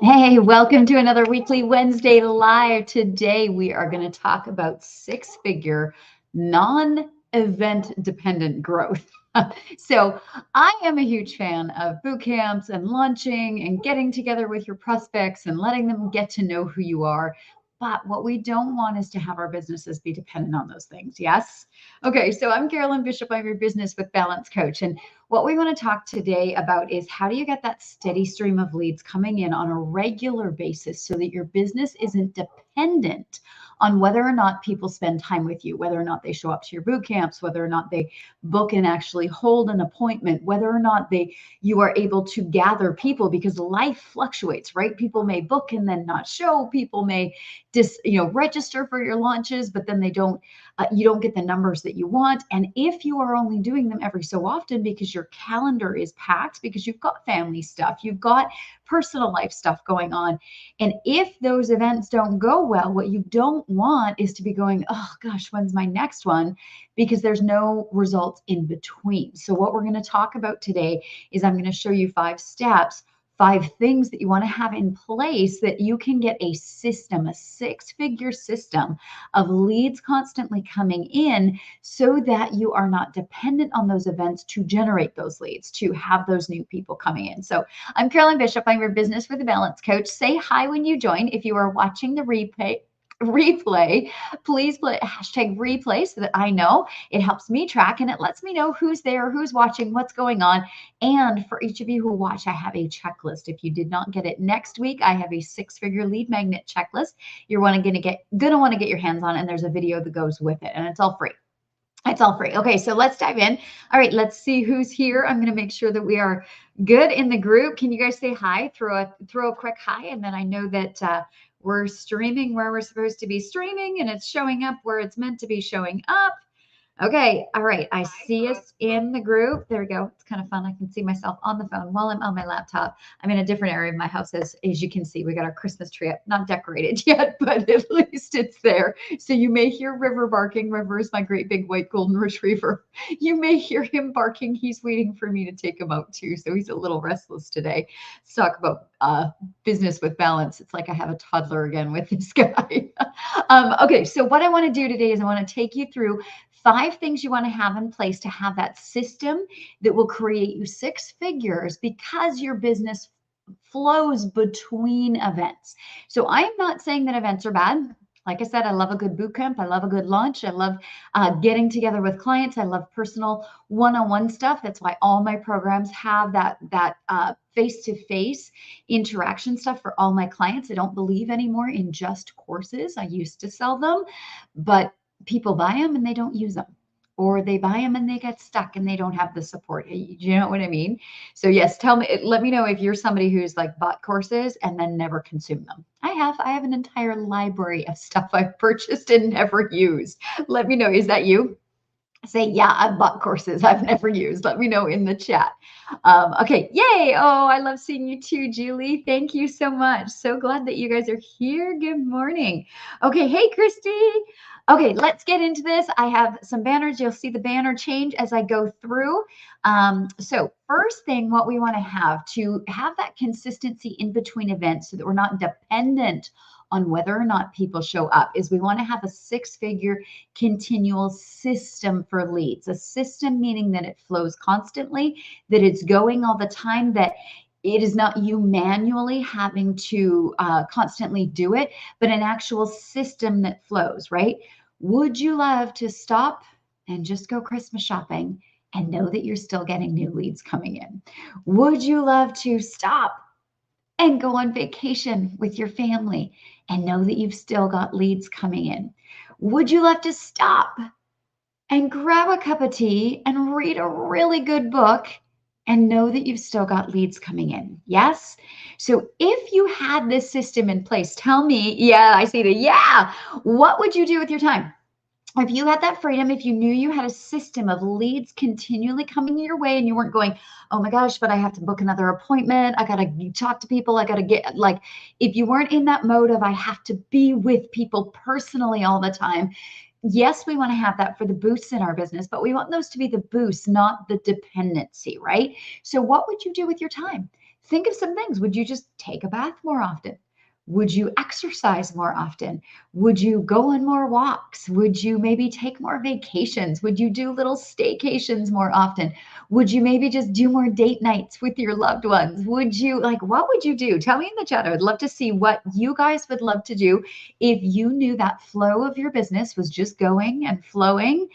Hey, welcome to another weekly Wednesday Live. Today we are going to talk about six-figure non-event dependent growth. So I am a huge fan of boot camps and launching and getting together with your prospects and letting them get to know who you are. But what we don't want is to have our businesses be dependent on those things. Yes? Okay, so I'm Carolyn Bishop. I'm your business with balance coach. And what we want to talk today about is how do you get that steady stream of leads coming in on a regular basis so that your business isn't dependent on whether or not people spend time with you, whether or not they show up to your boot camps, whether or not they book and actually hold an appointment, whether or not you are able to gather people, because life fluctuates, right? People may book and then not show. People may register for your launches, but then you don't get the numbers that you want. And if you are only doing them every so often because your calendar is packed, because you've got family stuff, you've got personal life stuff going on, and if those events don't go well, what you don't want is to be going, oh gosh, when's my next one? Because there's no results in between. So what we're going to talk about today is I'm going to show you 5 steps, 5 things that you want to have in place that you can get a system, a 6-figure system of leads constantly coming in so that you are not dependent on those events to generate those leads, to have those new people coming in. So I'm Carolyn Bishop. I'm your business with a balance coach. Say hi when you join. If you are watching the replay, please put #replay so that I know. It helps me track and it lets me know who's there, who's watching, what's going on. And for each of you who watch, I have a checklist. If you did not get it next week, I have a 6-figure lead magnet checklist you're gonna want to get your hands on, and there's a video that goes with it, and it's all free. It's all free. Okay, so let's dive in. All right, let's see who's here. I'm going to make sure that we are good in the group. Can you guys say hi? Throw a quick hi, and then I know that we're streaming where we're supposed to be streaming, and it's showing up where it's meant to be showing up. Okay, all right. I see us in the group. There we go. It's kind of fun. I can see myself on the phone while I'm on my laptop. I'm in a different area of my house. As you can see, we got our Christmas tree up, not decorated yet, but at least it's there. So you may hear River barking. River is my great big white golden retriever. You may hear him barking. He's waiting for me to take him out too. So he's a little restless today. Let's talk about business with balance. It's like I have a toddler again with this guy. Okay, so what I want to do today is I want to take you through 5 things you want to have in place to have that system that will create you 6 figures because your business flows between events. So I'm not saying that events are bad. Like I said, I love a good boot camp. I love a good launch. I love getting together with clients. I love personal one-on-one stuff. That's why all my programs have that face-to-face interaction stuff for all my clients. I don't believe anymore in just courses. I used to sell them, but people buy them and they don't use them, or they buy them and they get stuck and they don't have the support. You know what I mean? So yes, let me know if you're somebody who's like bought courses and then never consumed them. I have an entire library of stuff I've purchased and never used. Let me know. Is that you? Say, yeah, I've bought courses I've never used. Let me know in the chat. Okay, yay. Oh, I love seeing you too, Julie. Thank you so much. So glad that you guys are here. Good morning. Okay, hey, Christy. Okay, let's get into this. I have some banners. You'll see the banner change as I go through. So first thing, what we want to have that consistency in between events so that we're not dependent on whether or not people show up is we want to have a 6-figure continual system for leads. A system meaning that it flows constantly, that it's going all the time, that it is not you manually having to constantly do it, but an actual system that flows, right? Would you love to stop and just go Christmas shopping and know that you're still getting new leads coming in? Would you love to stop and go on vacation with your family and know that you've still got leads coming in? Would you love to stop and grab a cup of tea and read a really good book and know that you've still got leads coming in? Yes? So if you had this system in place, tell me, yeah, I see the yeah, what would you do with your time? If you had that freedom, if you knew you had a system of leads continually coming your way and you weren't going, oh my gosh, but I have to book another appointment. I got to talk to people. I got to get, like, if you weren't in that mode of I have to be with people personally all the time. Yes, we want to have that for the boosts in our business, but we want those to be the boosts, not the dependency, right? So what would you do with your time? think of some things. Would you just take a bath more often? Would you exercise more often? Would you go on more walks? Would you maybe take more vacations? Would you do little staycations more often? Would you maybe just do more date nights with your loved ones? Would you like, what would you do? Tell me in the chat. I would love to see what you guys would love to do if you knew that flow of your business was just going and flowing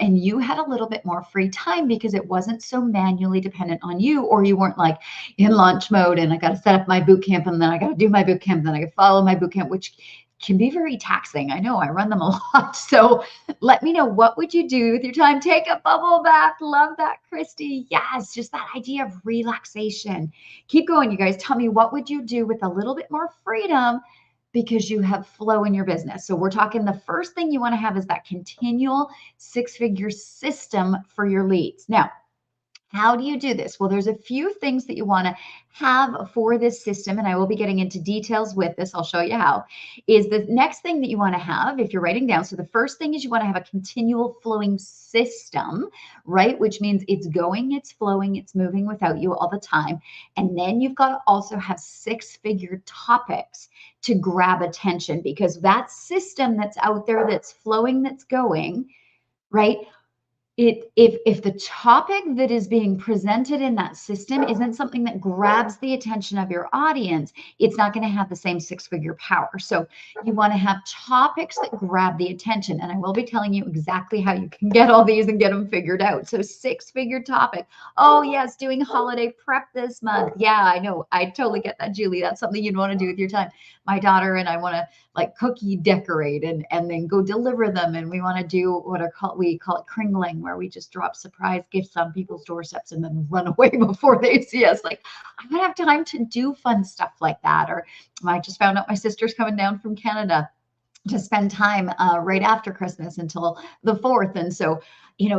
and you had a little bit more free time because it wasn't so manually dependent on you, or you weren't like in launch mode and I got to set up my boot camp and then I got to do my boot camp, then I got to follow my boot camp, which can be very taxing. I know I run them a lot. So let me know, what would you do with your time? Take a bubble bath. Love that, Christy. Yes, just that idea of relaxation. Keep going, you guys. Tell me, what would you do with a little bit more freedom because you have flow in your business? So we're talking, the first thing you want to have is that continual six-figure system for your leads. Now, how do you do this? Well, there's a few things that you want to have for this system, and I will be getting into details with this. I'll show you how. Is the next thing that you want to have, if you're writing down. So the first thing is you want to have a continual flowing system, right? Which means it's going, it's flowing, it's moving without you all the time. And then you've got to also have six-figure topics to grab attention, because that system that's out there, that's flowing, that's going, right? If the topic that is being presented in that system isn't something that grabs the attention of your audience, it's not going to have the same six-figure power. So you want to have topics that grab the attention. And I will be telling you exactly how you can get all these and get them figured out. So six-figure topic. Oh, yes, doing holiday prep this month. Yeah, I know. I totally get that, Julie. That's something you'd want to do with your time. My daughter and I want to like cookie decorate and then go deliver them. And we want to do what we call it kringling, where we just drop surprise gifts on people's doorsteps and then run away before they see us. Like, I don't have time to do fun stuff like that. Or I just found out my sister's coming down from Canada to spend time right after Christmas until the 4th. And so,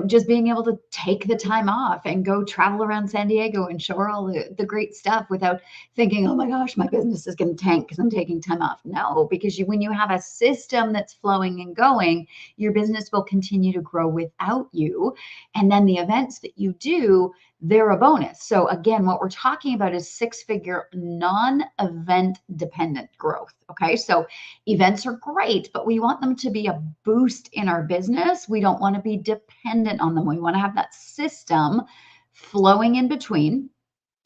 just being able to take the time off and go travel around San Diego and show her all the great stuff without thinking, oh my gosh, my business is going to tank because I'm taking time off. No, because when you have a system that's flowing and going, your business will continue to grow without you. And then the events that you do, they're a bonus. So again, what we're talking about is six-figure non-event dependent growth. Okay. So events are great, but we want them to be a boost in our business. We don't want to be dependent on them. We want to have that system flowing in between.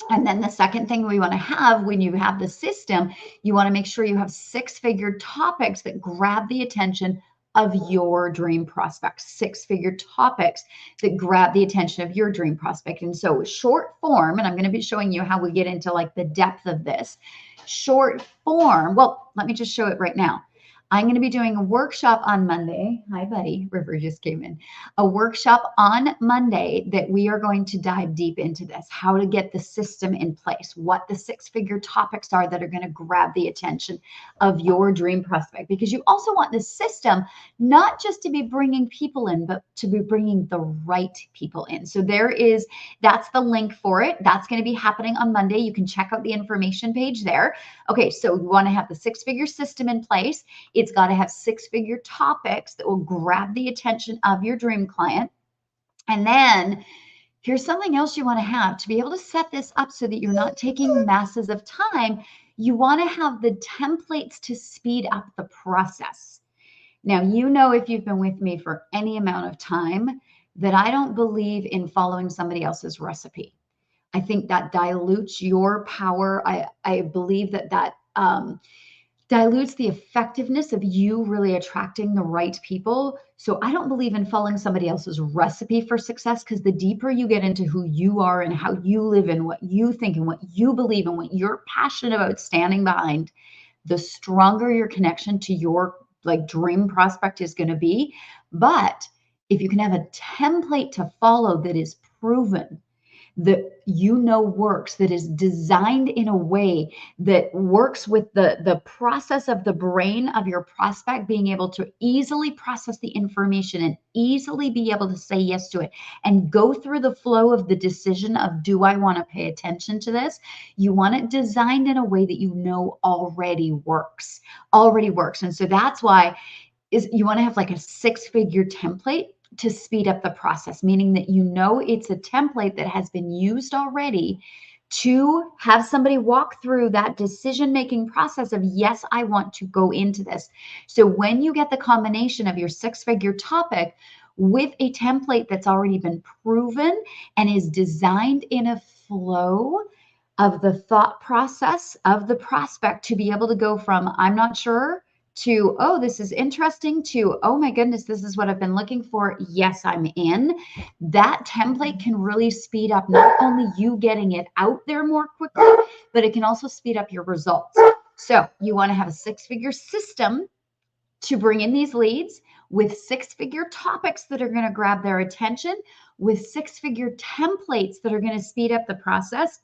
And then the second thing we want to have when you have the system, you want to make sure you have six-figure topics that grab the attention of your dream prospect, six-figure topics that grab the attention of your dream prospect. And so short form, and I'm going to be showing you how we get into like the depth of this short form. Well, let me just show it right now. I'm going to be doing a workshop on Monday. Hi, buddy. River just came in. A workshop on Monday that we are going to dive deep into this, how to get the system in place, what the six-figure topics are that are going to grab the attention of your dream prospect. Because you also want this system not just to be bringing people in, but to be bringing the right people in. So that's the link for it. That's going to be happening on Monday. You can check out the information page there. Okay, so we want to have the six-figure system in place. It's got to have six-figure topics that will grab the attention of your dream client. And then here's something else you want to have to be able to set this up so that you're not taking masses of time. You want to have the templates to speed up the process. Now, if you've been with me for any amount of time, that I don't believe in following somebody else's recipe. I think that dilutes your power. I believe that dilutes the effectiveness of you really attracting the right people. So I don't believe in following somebody else's recipe for success, because the deeper you get into who you are and how you live and what you think and what you believe and what you're passionate about standing behind, the stronger your connection to your dream prospect is going to be. But if you can have a template to follow that is proven, that works, that is designed in a way that works with the process of the brain of your prospect, being able to easily process the information and easily be able to say yes to it and go through the flow of the decision of, do I want to pay attention to this? You want it designed in a way that already works. And so that's why you want to have like a six-figure template to speed up the process, meaning that it's a template that has been used already to have somebody walk through that decision-making process of, yes, I want to go into this. So when you get the combination of your six-figure topic with a template that's already been proven and is designed in a flow of the thought process of the prospect to be able to go from, I'm not sure, to, oh, this is interesting, to, oh my goodness, this is what I've been looking for. Yes, I'm in. That template can really speed up not only you getting it out there more quickly, but it can also speed up your results. So you want to have a six-figure system to bring in these leads with six-figure topics that are going to grab their attention, with six-figure templates that are going to speed up the process.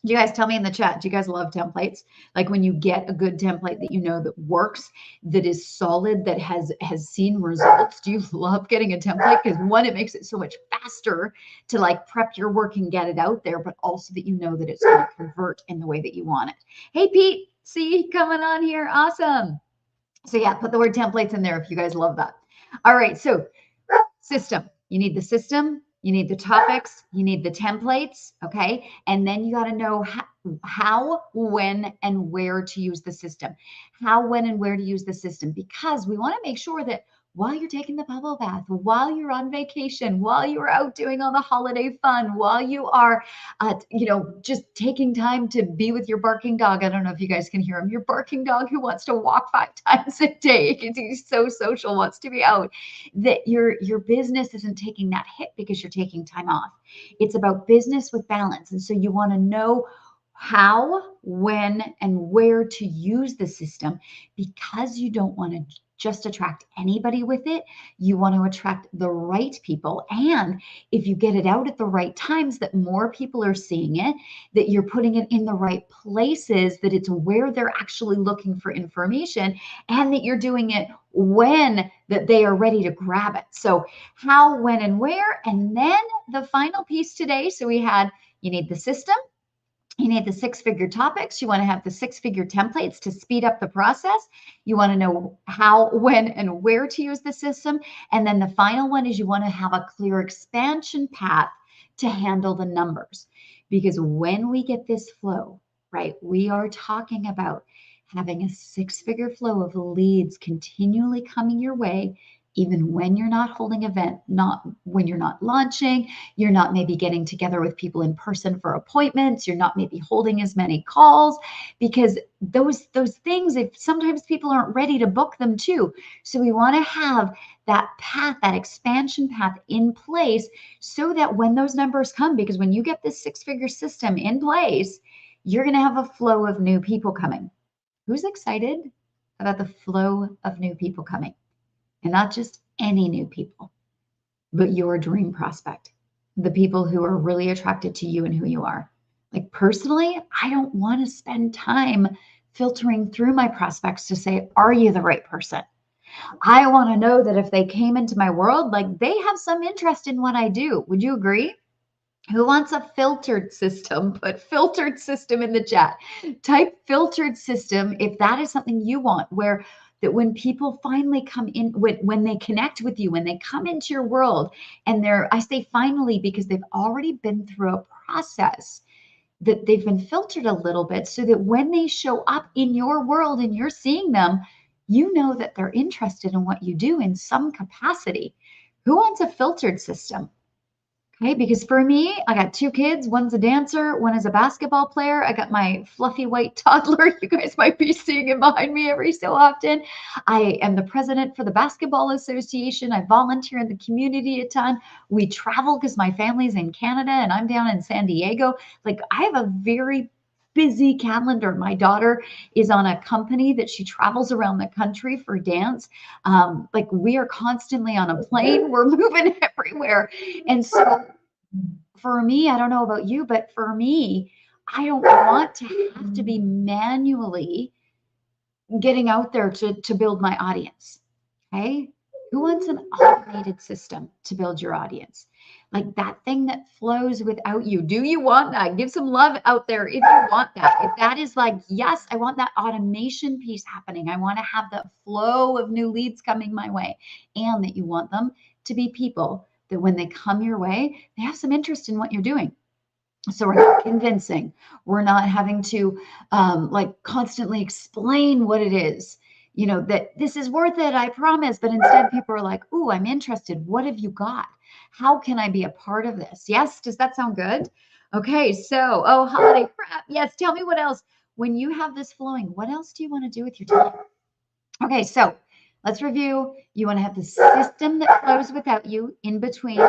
You guys tell me in the chat, do you guys love templates? Like when you get a good template that you know that works, that is solid, that has seen results. Do you love getting a template? Because one, it makes it so much faster to like prep your work and get it out there, but also that you know that it's going to convert in the way that you want it. Hey, Pete, see you coming on here. Awesome. So yeah, put the word templates in there if you guys love that. All right, so system. You need the system, you need the topics, you need the templates, okay? And then you got to know how, when, and where to use the system. How, when, and where to use the system, because we want to make sure that while you're taking the bubble bath, while you're on vacation, while you're out doing all the holiday fun, while you are, just taking time to be with your barking dog. I don't know if you guys can hear him. Your barking dog who wants to walk 5 times a day because he's so social, wants to be out. That your business isn't taking that hit because you're taking time off. It's about business with balance, and so you want to know how, when, and where to use the system, because you don't want to just attract anybody with it. You want to attract the right people. And if you get it out at the right times, that more people are seeing it, that you're putting it in the right places, that it's where they're actually looking for information, and that you're doing it when that they are ready to grab it. So how, when, and where. And then the final piece today. So we had, you need the system. You need the six-figure topics. You want to have the six-figure templates to speed up the process. You want to know how, when, and where to use the system. And then the final one is you want to have a clear expansion path to handle the numbers. Because when we get this flow, right, we are talking about having a six-figure flow of leads continually coming your way, even when you're not holding an event, not when you're not launching, you're not maybe getting together with people in person for appointments, you're not maybe holding as many calls, because those things, if sometimes people aren't ready to book them too. So we want to have that path, that expansion path in place so that when those numbers come, because when you get this six-figure system in place, you're going to have a flow of new people coming. Who's excited about the flow of new people coming? And not just any new people, but your dream prospect, the people who are really attracted to you and who you are. Like personally, I don't want to spend time filtering through my prospects to say, are you the right person? I want to know that if they came into my world, like they have some interest in what I do. Would you agree? Who wants a filtered system? Put filtered system in the chat. Type filtered system if that is something you want, where that when people finally come in, when they connect with you, when they come into your world, and I say finally because they've already been through a process, that they've been filtered a little bit, so that when they show up in your world and you're seeing them, you know that they're interested in what you do in some capacity. Who wants a filtered system? Okay, because for me, I got 2 kids. One's a dancer, one is a basketball player. I got my fluffy white toddler. You guys might be seeing him behind me every so often. I am the president for the Basketball Association. I volunteer in the community a ton. We travel because my family's in Canada and I'm down in San Diego. Like I have a very busy calendar. My daughter is on a company that she travels around the country for dance. Like we are constantly on a plane. We're moving everywhere. And so for me, I don't know about you, but for me, I don't want to have to be manually getting out there to build my audience. Okay. Who wants an automated system to build your audience? Like that thing that flows without you. Do you want that? Give some love out there if you want that. If that is like, yes, I want that automation piece happening. I want to have that flow of new leads coming my way, and that you want them to be people that when they come your way, they have some interest in what you're doing. So we're not convincing. We're not having to like constantly explain what it is, you know, that this is worth it, I promise. But instead, people are like, ooh, I'm interested. What have you got? How can I be a part of this? Yes. Does that sound good? Okay. So, oh, holiday prep. Yes. Tell me what else. When you have this flowing, what else do you want to do with your time? Okay. So let's review. You want to have the system that flows without you in between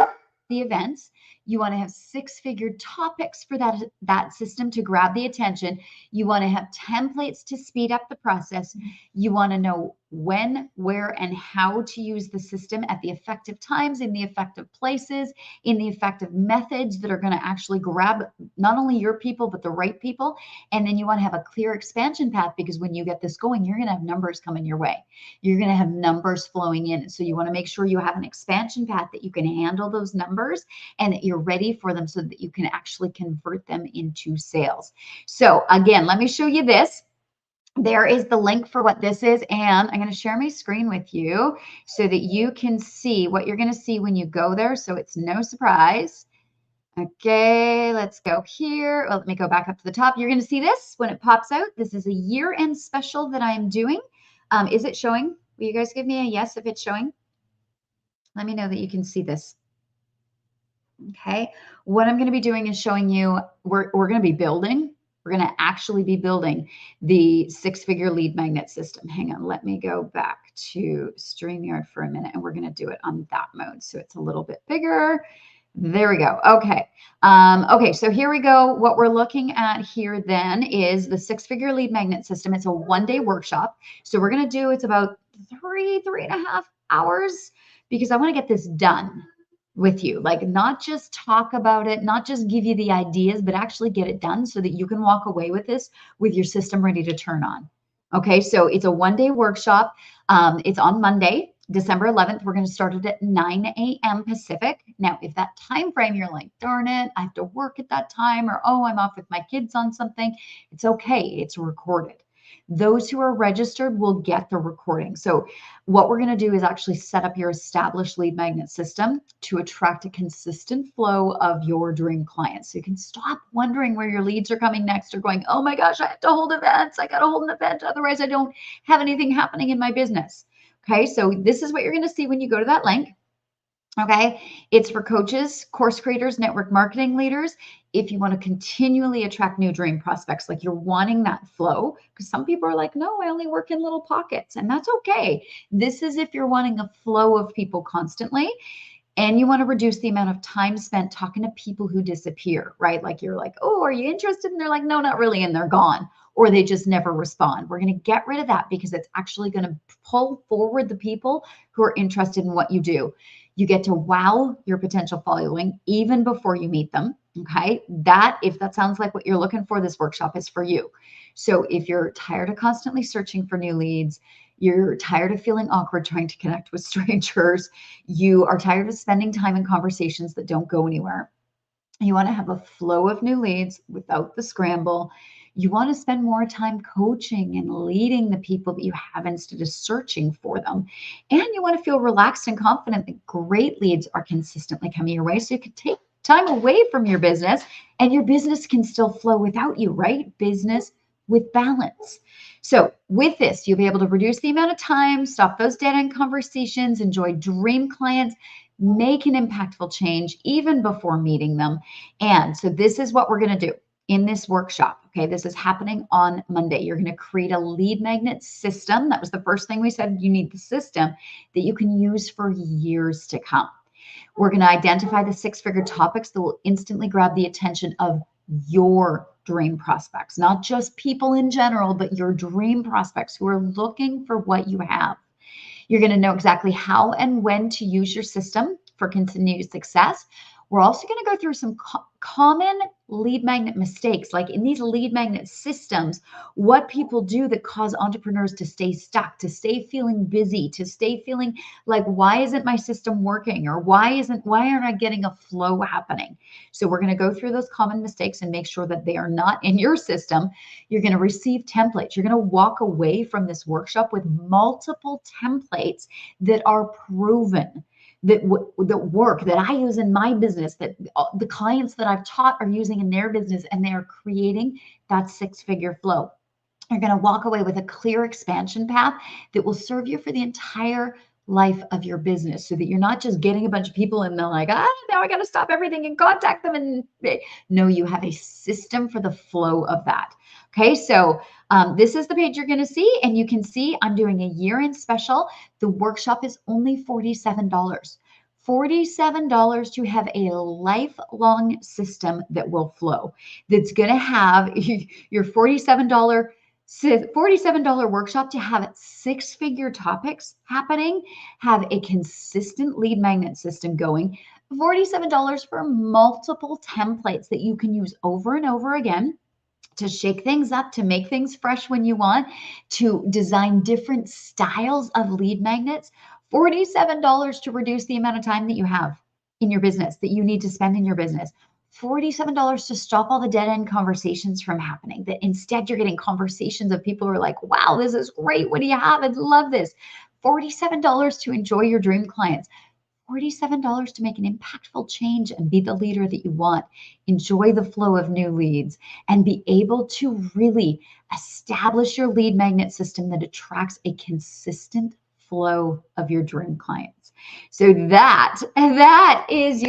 the events. You want to have six-figure topics for that system to grab the attention. You want to have templates to speed up the process. You want to know when, where, and how to use the system at the effective times, in the effective places, in the effective methods that are going to actually grab not only your people, but the right people. And then you want to have a clear expansion path, because when you get this going, you're going to have numbers coming your way. You're going to have numbers flowing in. So you want to make sure you have an expansion path that you can handle those numbers and that you're ready for them so that you can actually convert them into sales. So again, let me show you this. There is the link for what this is, and I'm going to share my screen with you so that you can see what you're going to see when you go there, so it's no surprise. Okay, let's go here. Well, let me go back up to the top. You're going to see this when it pops out. This is a year-end special that I'm doing. Is it showing? Will you guys give me a yes if it's showing? Let me know that you can see this. Okay, what I'm going to be doing is showing you, we're going to be building. We're going to actually be building the six-figure lead magnet system. Hang on, let me go back to StreamYard for a minute, and we're going to do it on that mode. So it's a little bit bigger. There we go. Okay. Okay. So here we go. What we're looking at here then is the six-figure lead magnet system. It's a one-day workshop. So we're going to do, it's about three and a half hours, because I want to get this done with you. Like, not just talk about it, not just give you the ideas, but actually get it done so that you can walk away with this with your system ready to turn on. Okay. So it's a one-day workshop. It's on Monday, December 11th. We're going to start it at 9 a.m. Pacific. Now, if that time frame, you're like, darn it, I have to work at that time, or, oh, I'm off with my kids on something, it's okay. It's recorded. Those who are registered will get the recording. So what we're going to do is actually set up your established lead magnet system to attract a consistent flow of your dream clients. So you can stop wondering where your leads are coming next, or going, oh my gosh, I have to hold events. I got to hold an event. Otherwise, I don't have anything happening in my business. Okay, so this is what you're going to see when you go to that link. Okay, it's for coaches, course creators, network marketing leaders. If you want to continually attract new dream prospects, like you're wanting that flow, because some people are like, no, I only work in little pockets, and that's okay. This is if you're wanting a flow of people constantly, and you want to reduce the amount of time spent talking to people who disappear, right? Like, you're like, oh, are you interested? And they're like, no, not really. And they're gone, or they just never respond. We're going to get rid of that, because it's actually going to pull forward the people who are interested in what you do. You get to wow your potential following even before you meet them. Okay. If that sounds like what you're looking for, this workshop is for you. So if you're tired of constantly searching for new leads, you're tired of feeling awkward trying to connect with strangers, you are tired of spending time in conversations that don't go anywhere, you want to have a flow of new leads without the scramble, you want to spend more time coaching and leading the people that you have instead of searching for them, and you want to feel relaxed and confident that great leads are consistently coming your way, so you can take time away from your business and your business can still flow without you, right? Business with balance. So with this, you'll be able to reduce the amount of time, stop those dead-end conversations, enjoy dream clients, make an impactful change even before meeting them. And so this is what we're going to do in this workshop. Okay, this is happening on Monday. You're going to create a lead magnet system. That was the first thing we said. You need the system that you can use for years to come. We're going to identify the six-figure topics that will instantly grab the attention of your dream prospects, not just people in general, but your dream prospects who are looking for what you have. You're going to know exactly how and when to use your system for continued success. We're also going to go through some common lead magnet mistakes, like in these lead magnet systems, what people do that cause entrepreneurs to stay stuck, to stay feeling busy, to stay feeling like, why isn't my system working? Or why aren't I getting a flow happening? So we're going to go through those common mistakes and make sure that they are not in your system. You're going to receive templates. You're going to walk away from this workshop with multiple templates that are proven, that work that I use in my business, that the clients that I've taught are using in their business, and they are creating that six-figure flow. You're going to walk away with a clear expansion path that will serve you for the entire life of your business, so that you're not just getting a bunch of people and they're like, now I got to stop everything and contact them. And no, you have a system for the flow of that. Okay, so this is the page you're going to see, and you can see I'm doing a year-end special. The workshop is only $47. $47 to have a lifelong system that will flow, that's going to have your $47 workshop to have six-figure topics happening, have a consistent lead magnet system going, $47 for multiple templates that you can use over and over again to shake things up, to make things fresh when you want, to design different styles of lead magnets, $47 to reduce the amount of time that you have in your business, that you need to spend in your business, $47 to stop all the dead end conversations from happening, that instead you're getting conversations of people who are like, wow, this is great. What do you have? I love this. $47 to enjoy your dream clients. $47 to make an impactful change and be the leader that you want, enjoy the flow of new leads, and be able to really establish your lead magnet system that attracts a consistent flow of your dream clients. So that is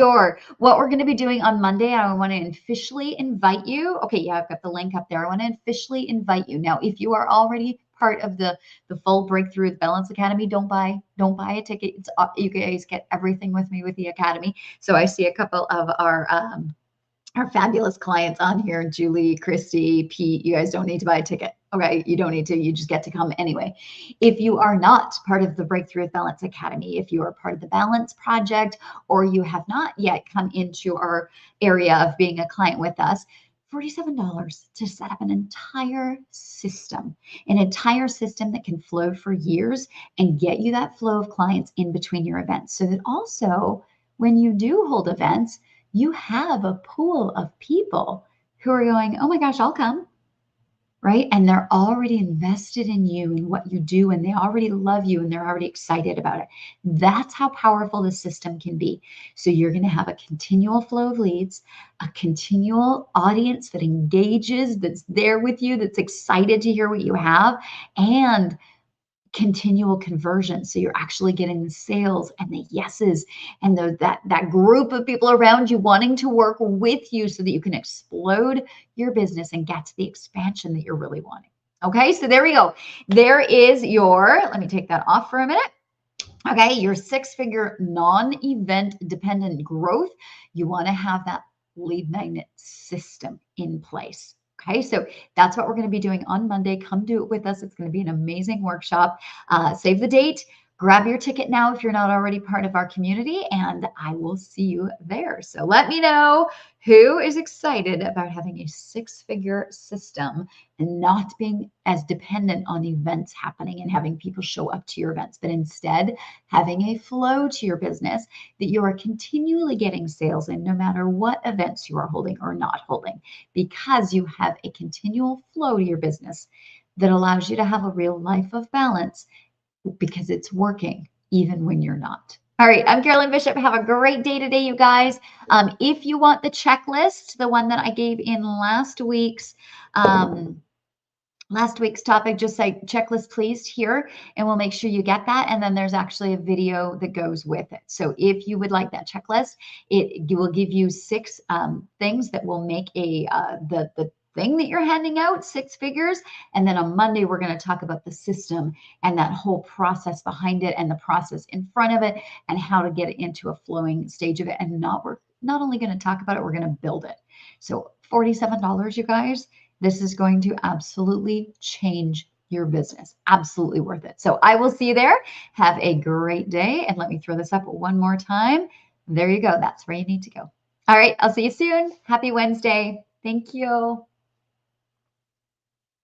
what we're going to be doing on Monday. I want to officially invite you. Okay, yeah, I've got the link up there. I want to officially invite you. Now, if you are already part of the full Breakthrough with Balance Academy, don't buy a ticket. You guys get everything with me with the Academy. So I see a couple of our fabulous clients on here, Julie, Christy, Pete. You guys don't need to buy a ticket. Okay, you don't need to. You just get to come anyway. If you are not part of the Breakthrough with Balance Academy, if you are part of the Balance Project, or you have not yet come into our area of being a client with us, $47 to set up an entire system that can flow for years and get you that flow of clients in between your events, so that also when you do hold events, you have a pool of people who are going, oh my gosh, I'll come, right? And they're already invested in you and what you do, and they already love you, and they're already excited about it. That's how powerful the system can be. So you're going to have a continual flow of leads, a continual audience that engages, that's there with you, that's excited to hear what you have, and continual conversion. So you're actually getting the sales and the yeses and that group of people around you wanting to work with you, so that you can explode your business and get to the expansion that you're really wanting. Okay, so there we go. There is let me take that off for a minute. Okay, your six-figure non-event dependent growth. You want to have that lead magnet system in place. Okay, so that's what we're going to be doing on Monday. Come do it with us. It's going to be an amazing workshop. Save the date. Grab your ticket now if you're not already part of our community, and I will see you there. So let me know who is excited about having a six-figure system and not being as dependent on events happening and having people show up to your events, but instead having a flow to your business that you are continually getting sales in, no matter what events you are holding or not holding, because you have a continual flow to your business that allows you to have a real life of balance, because it's working even when you're not. All right, I'm Carolyn Bishop. Have a great day today, you guys. If you want the checklist, the one that I gave in last week's topic, just say checklist please here, and we'll make sure you get that. And then there's actually a video that goes with it. So if you would like that checklist, it will give you 6 things that will make the thing that you're handing out 6 figures. And then on Monday, we're going to talk about the system and that whole process behind it, and the process in front of it, and how to get it into a flowing stage of it. And we're not only going to talk about it, we're going to build it. So $47, you guys, this is going to absolutely change your business. Absolutely worth it. So I will see you there. Have a great day. And let me throw this up one more time. There you go. That's where you need to go. All right. I'll see you soon. Happy Wednesday. Thank you.